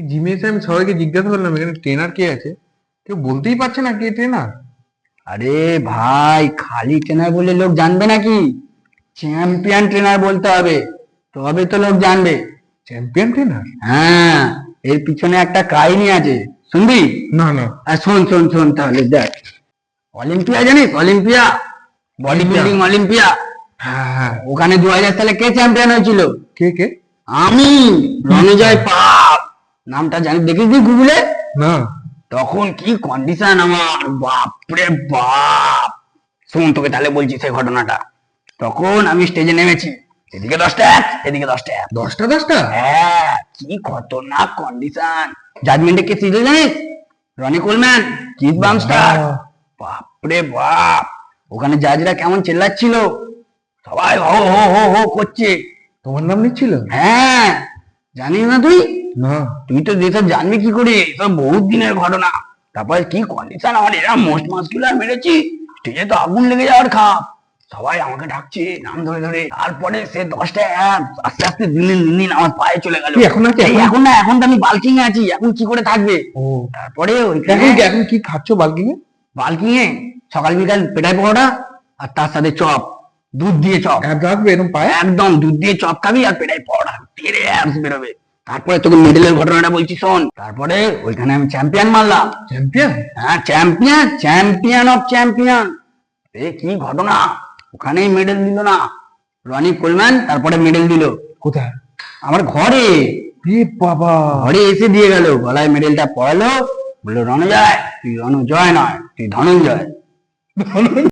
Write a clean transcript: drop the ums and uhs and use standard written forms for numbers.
জিমে এসে আমি সবাইকে জিজ্ঞাসা করলাম এখানে ট্রেনার কে আছে, কেউ বলতেই পারছে না কে ট্রেনার। আরে ভাই, খালি ট্রেনার বলে লোক জানবে নাকি? চ্যাম্পিয়ন ট্রেনার বলতে হবে, তবে তো লোক জানবে। Champion trainer? হ্যাঁ, এর পিছনে একটা কাহিনী আছে, শুনবি? না না। আর শোন শোন শোন তাহলে দেখ। অলিম্পিয়া জানিস? Olympia, body building Olympia. হ্যাঁ হ্যাঁ। ওখানে 2000 সালে কে চ্যাম্পিয়ন হয়েছিল? কে কে? আমি, রণজয় পাল। নামটা জানি, দেখিস গুগলে? না। তখন কি কন্ডিশন আমার, বাপরে বাপ! শোন তোকে তাহলে বলছি সেই ঘটনাটা। তখন আমি স্টেজে নেমেছি, এদিকে 10টা এক, এদিকে 10টা এক। 10টা? হ্যাঁ, কি খতরনাক কন্ডিশন। জাজমেন্টে কে ছিল জানিস? রনি কোলম্যান, কিথ বামস্টার। বাপরে বাপ! ওখানে জাজরা কেমন চেল্লাচ্ছিল, সবাই হো হো হো হো করছে। তোমার নাম নিচ্ছিল? হ্যাঁ, জানিস না তুই? না। তুই তো যেসব জানবি কি করে, সব বহুত দিনের ঘটনা। তারপরে কি কন্ডিশন আমার, এরা মোস্ট মাস্কুলার মেরেছি, স্টেজে তো আগুন লেগে যাওয়ার খাপ। সবাই আমাকে ডাকছে নাম ধরে ধরে। তারপরে সে 10টা এক আস্তে আস্তে দিন দিন আমার পায়ে চলে গেল। এখন আছে? এখন না, এখন তো আমি বাল্কিং এ আছি, এখন কি করে থাকবে? ও, তারপরে এখন কি খাচ্ছ বাল্কিং এ? বাল্কিং এ সকাল বিকাল পেটাই পকোড়া, আর তার সাথে চপ, দুধ দিয়ে চপ। অ্যাব রাখবে এরকম পায়ে? একদম দুধ দিয়ে চপ খাবি আর পেটাই পকোড়া, তেরে অ্যাবস বেরোবে। তারপরে তোকে মেডেলের ঘটনাটা বলছি শোন। তারপরে ওইখানে আমি চ্যাম্পিয়ন মারলাম। চ্যাম্পিয়ন? হ্যাঁ, চ্যাম্পিয়ন, চ্যাম্পিয়ন অফ চ্যাম্পিয়ন। এ কি ঘটনা! ওখানেই মেডেল দিল না রনি কোলম্যান, তারপরে মেডেল দিল কোথায়? আমার ঘরে। এ বাবা! ঘরে এসে দিয়ে গেল, গলায় মেডেলটা পড়ালো, বললো রণজয় তুই রণজয় নয়, তুই ধনঞ্জয়।